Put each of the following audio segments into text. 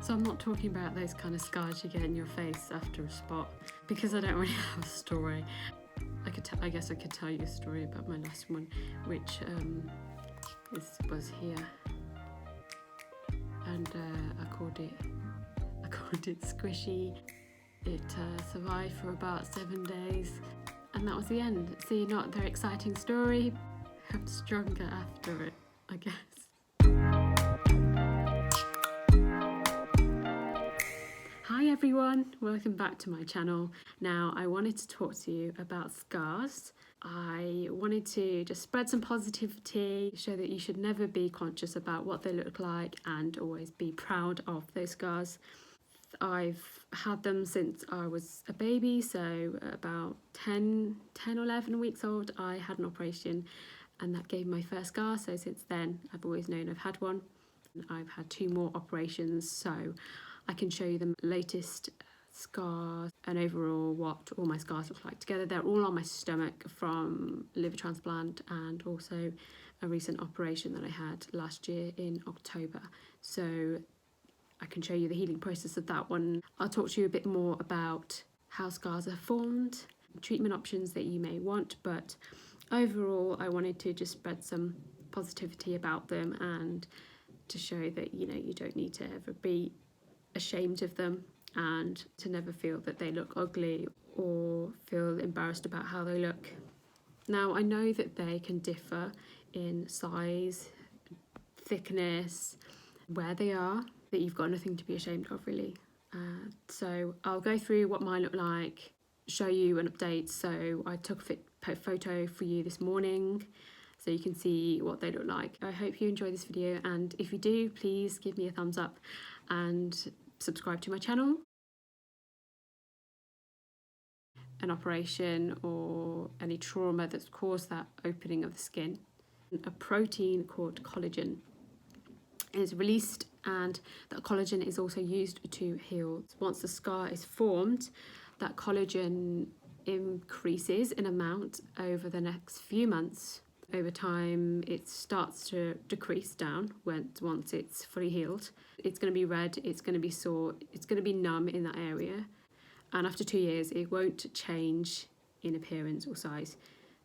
So I'm not talking about those kind of scars you get in your face after a spot, because I don't really have a story. I guess I could tell you a story about my last one, which was here, and I called it Squishy. It survived for about 7 days, and that was the end. See, not a very exciting story. I'm stronger after it, I guess. Hi everyone, welcome back to my channel. Now, I wanted to talk to you about scars. I wanted to just spread some positivity, show that you should never be conscious about what they look like and always be proud of those scars. I've had them since I was a baby, so about 10 or 11 weeks old, I had an operation and that gave my first scar. So since then, I've always known I've had one. I've had 2 more operations, so I can show you the latest scars and overall what all my scars look like together. They're all on my stomach from liver transplant and also a recent operation that I had last year in October. So I can show you the healing process of that one. I'll talk to you a bit more about how scars are formed, treatment options that you may want, but overall I wanted to just spread some positivity about them and to show that, you know, you don't need to ever be ashamed of them and to never feel that they look ugly or feel embarrassed about how they look. Now, I know that they can differ in size, thickness, where they are, that you've got nothing to be ashamed of really. So I'll go through what mine look like, show you an update. So I took a photo for you this morning so you can see what they look like. I hope you enjoy this video, and if you do, please give me a thumbs up and subscribe to my channel. An operation or any trauma that's caused that opening of the skin. A protein called collagen is released, and that collagen is also used to heal. Once the scar is formed, that collagen increases in amount over the next few months. Over time, it starts to decrease down once it's fully healed. It's going to be red, it's going to be sore, it's going to be numb in that area. And after 2 years, it won't change in appearance or size.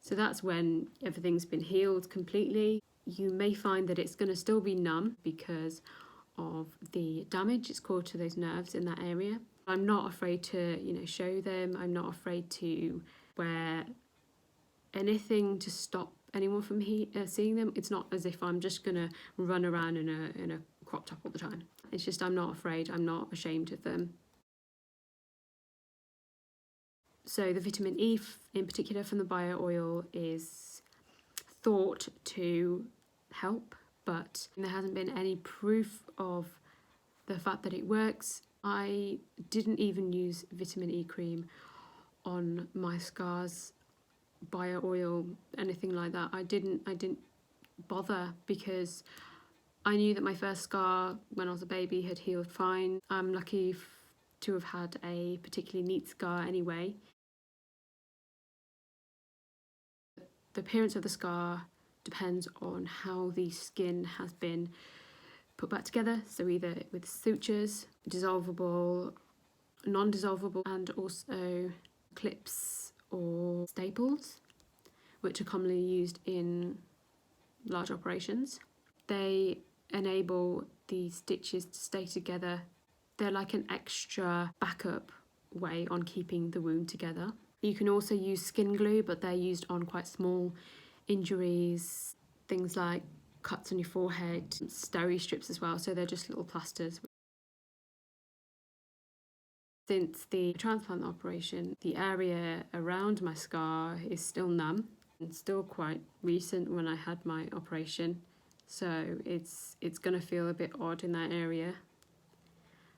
So that's when everything's been healed completely. You may find that it's going to still be numb because of the damage it's caused to those nerves in that area. I'm not afraid to, show them. I'm not afraid to wear anything to stop anyone from seeing them. It's not as if I'm just going to run around in a crop top all the time. It's just I'm not afraid. I'm not ashamed of them. So the vitamin E in particular from the bio oil is thought to help, but there hasn't been any proof of the fact that it works. I didn't even use vitamin E cream on my scars, bio oil, anything like that. I didn't bother because I knew that my first scar when I was a baby had healed fine. I'm lucky to have had a particularly neat scar anyway. The appearance of the scar depends on how the skin has been put back together, so either with sutures, dissolvable, non-dissolvable, and also clips or staples, which are commonly used in large operations. They enable the stitches to stay together. They're like an extra backup way on keeping the wound together. You can also use skin glue, but they're used on quite small injuries, things like cuts on your forehead, steri strips as well, so they're just little plasters. Since the transplant operation, the area around my scar is still numb and still quite recent when I had my operation, so it's going to feel a bit odd in that area.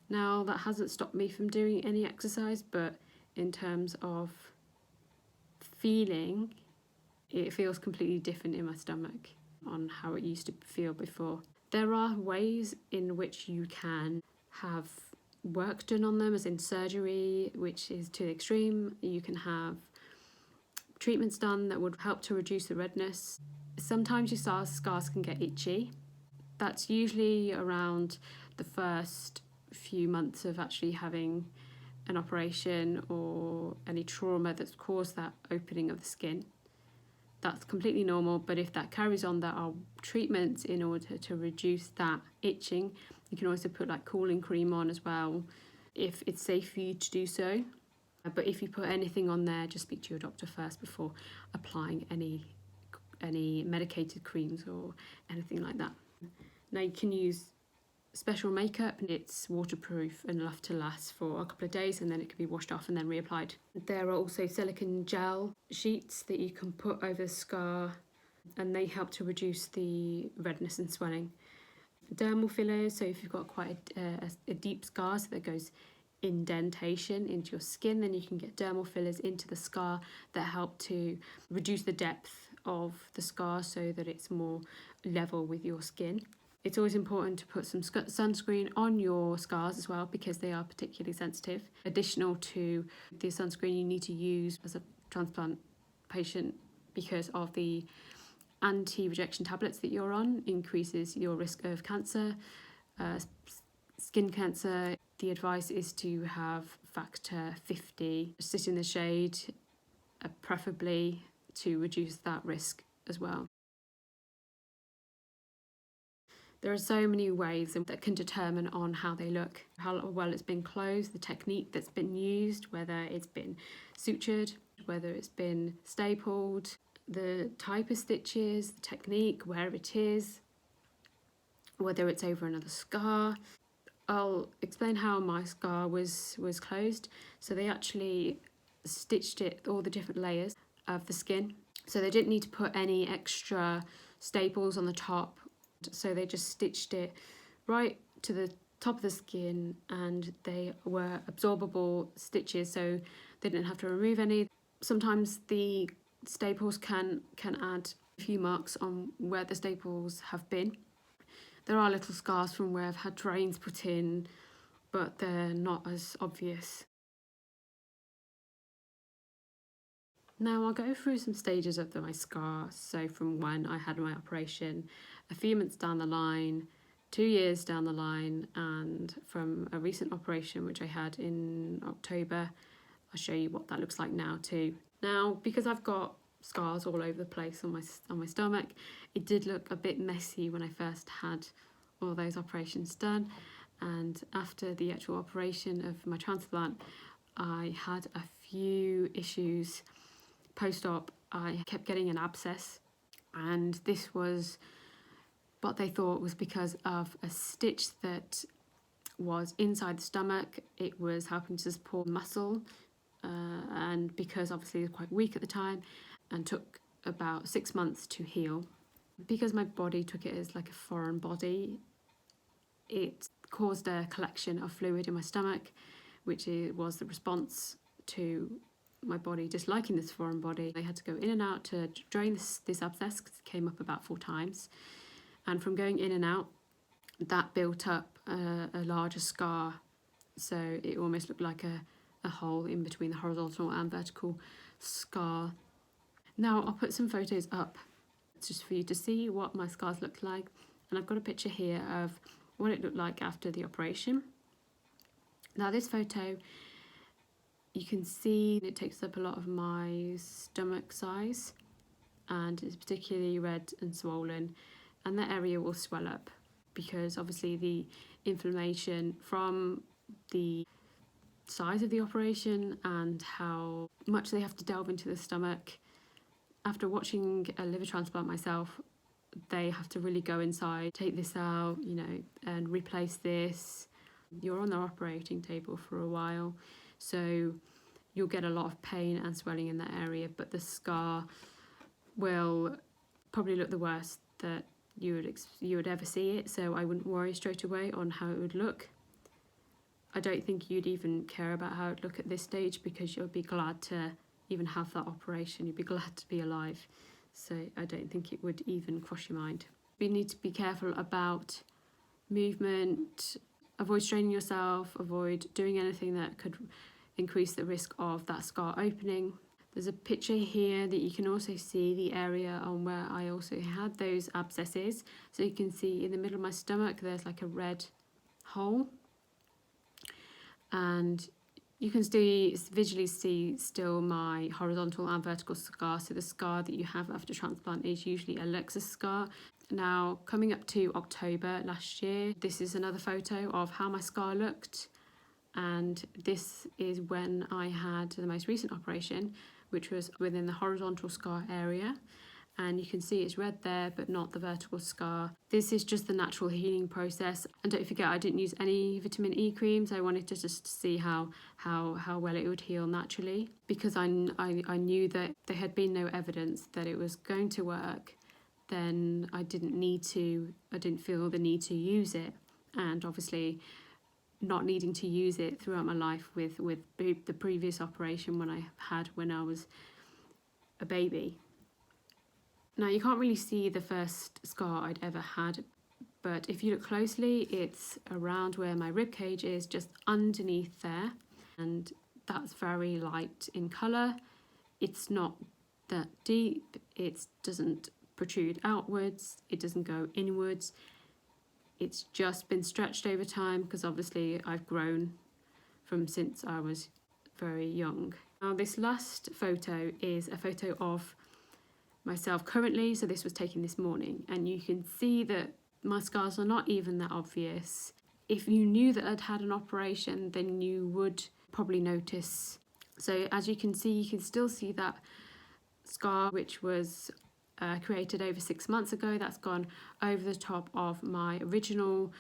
Now, that hasn't stopped me from doing any exercise, but in terms of feeling, it feels completely different in my stomach on how it used to feel before. There are ways in which you can have work done on them, as in surgery, which is to the extreme. You can have treatments done that would help to reduce the redness. Sometimes your scars can get itchy. That's usually around the first few months of actually having an operation or any trauma that's caused that opening of the skin. That's completely normal, but if that carries on, there are treatments in order to reduce that itching. You can also put like cooling cream on as well, if it's safe for you to do so. But if you put anything on there, just speak to your doctor first before applying any medicated creams or anything like that. Now you can use special makeup, and it's waterproof enough to last for a couple of days, and then it can be washed off and then reapplied. There are also silicone gel sheets that you can put over the scar, and they help to reduce the redness and swelling. Dermal fillers, so if you've got quite a deep scar, so that goes indentation into your skin, then you can get dermal fillers into the scar that help to reduce the depth of the scar so that it's more level with your skin. It's always important to put some sunscreen on your scars as well, because they are particularly sensitive. Additional to the sunscreen you need to use as a transplant patient, because of the anti-rejection tablets that you're on, increases your risk of cancer, skin cancer. The advice is to have factor 50, sit in the shade, preferably, to reduce that risk as well. There are so many ways that can determine on how they look, how well it's been closed, the technique that's been used, whether it's been sutured, whether it's been stapled, the type of stitches, the technique, where it is, whether it's over another scar. I'll explain how my scar was closed. So they actually stitched it, all the different layers of the skin. So they didn't need to put any extra staples on the top. So they just stitched it right to the top of the skin, and they were absorbable stitches, so they didn't have to remove any. Sometimes the staples can add a few marks on where the staples have been. There are little scars from where I've had drains put in, but they're not as obvious. Now I'll go through some stages of my scar. So from when I had my operation, a few months down the line, 2 years down the line, and from a recent operation which I had in October. I'll show you what that looks like now too. Now, because I've got scars all over the place on my stomach, it did look a bit messy when I first had all those operations done. And after the actual operation of my transplant, I had a few issues. Post-op, I kept getting an abscess, and this was what they thought was because of a stitch that was inside the stomach. It was helping to support muscle, and because obviously it was quite weak at the time and took about 6 months to heal. Because my body took it as like a foreign body, it caused a collection of fluid in my stomach, which was the response to my body disliking this foreign body. I had to go in and out to drain this abscess, because it came up about 4 times. And from going in and out, that built up a larger scar. So it almost looked like a hole in between the horizontal and vertical scar. Now I'll put some photos up just for you to see what my scars look like. And I've got a picture here of what it looked like after the operation. Now this photo, you can see it takes up a lot of my stomach size, and it's particularly red and swollen, and that area will swell up because obviously the inflammation from the size of the operation and how much they have to delve into the stomach. After watching a liver transplant myself, they have to really go inside, take this out, and replace this. You're on the operating table for a while, so you'll get a lot of pain and swelling in that area, but the scar will probably look the worst that you would ever see it, so I wouldn't worry straight away on how it would look. I don't think you'd even care about how it would look at this stage, because you'll be glad to even have that operation. You'd be glad to be alive, so I don't think it would even cross your mind. You need to be careful about movement, avoid straining yourself, avoid doing anything that could increase the risk of that scar opening. There's a picture here that you can also see the area on where I also had those abscesses. So you can see in the middle of my stomach, there's like a red hole. and you can visually see still my horizontal and vertical scar. So the scar that you have after transplant is usually a Lexus scar. Now, coming up to October last year, this is another photo of how my scar looked. And this is when I had the most recent operation, which was within the horizontal scar area. And you can see it's red there, but not the vertical scar. This is just the natural healing process. And don't forget, I didn't use any vitamin E creams. I wanted to just see how well it would heal naturally, because I knew that there had been no evidence that it was going to work. Then I didn't feel the need to use it. And obviously, not needing to use it throughout my life with the previous operation when I was a baby. Now, you can't really see the first scar I'd ever had, but if you look closely, it's around where my rib cage is, just underneath there, and that's very light in colour. It's not that deep, it doesn't protrude outwards, it doesn't go inwards. It's just been stretched over time because obviously I've grown from since I was very young. Now, this last photo is a photo of myself currently, so this was taken this morning, and you can see that my scars are not even that obvious. If you knew that I'd had an operation, then you would probably notice. So as you can see, you can still see that scar, which was created over 6 months ago. That's gone over the top of my original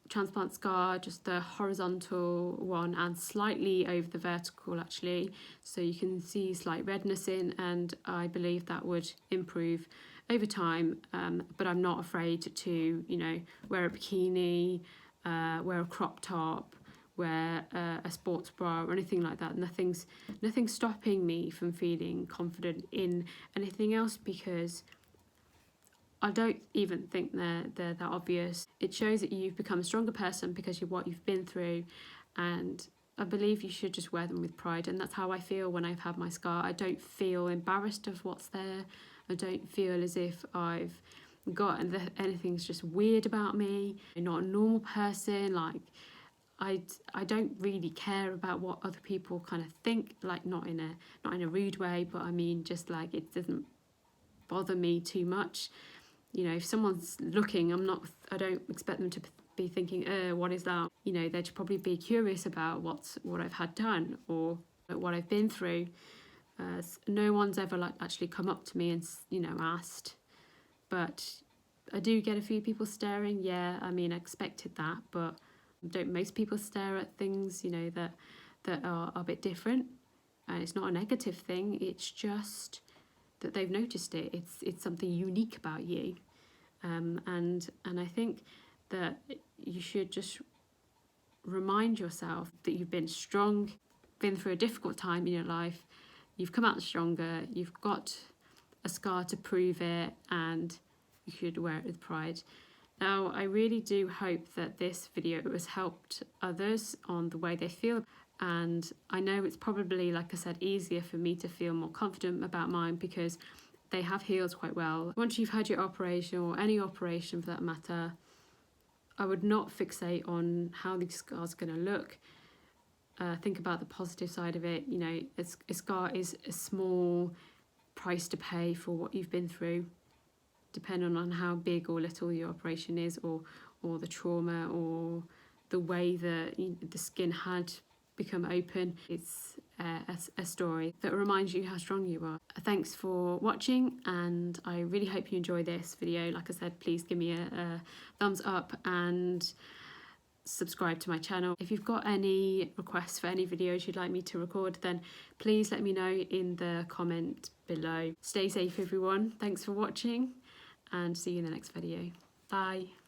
transplant scar, just the horizontal one, and slightly over the vertical actually. So you can see slight redness in, and I believe that would improve over time. But I'm not afraid to, wear a bikini, wear a crop top, wear a sports bra or anything like that. Nothing's stopping me from feeling confident in anything else, because I don't even think they're that obvious. It shows that you've become a stronger person because of what you've been through, and I believe you should just wear them with pride. And that's how I feel when I've had my scar. I don't feel embarrassed of what's there. I don't feel as if I've got anything's just weird about me. I'm not a normal person. Like, I don't really care about what other people kind of think, like not in a rude way, but I mean just like it doesn't bother me too much. If someone's looking, I don't expect them to be thinking, what is that? They'd probably be curious about what I've had done or what I've been through. No one's ever actually come up to me and asked, but I do get a few people staring. Yeah, I mean, I expected that, but don't most people stare at things that are a bit different? And it's not a negative thing, it's just that they've noticed it. It's something unique about you, and I think that you should just remind yourself that you've been strong, been through a difficult time in your life, you've come out stronger, you've got a scar to prove it, and you should wear it with pride. Now, I really do hope that this video has helped others on the way they feel. And I know it's probably, like I said, easier for me to feel more confident about mine because they have healed quite well. Once you've had your operation, or any operation for that matter, I would not fixate on how the scar's going to look. Think about the positive side of it. A scar is a small price to pay for what you've been through, depending on how big or little your operation is, or the trauma, or the way that the skin had become open. It's a story that reminds you how strong you are. Thanks for watching, and I really hope you enjoy this video. Like I said, please give me a thumbs up and subscribe to my channel. If you've got any requests for any videos you'd like me to record, then please let me know in the comment below. Stay safe, everyone. Thanks for watching, and see you in the next video. Bye.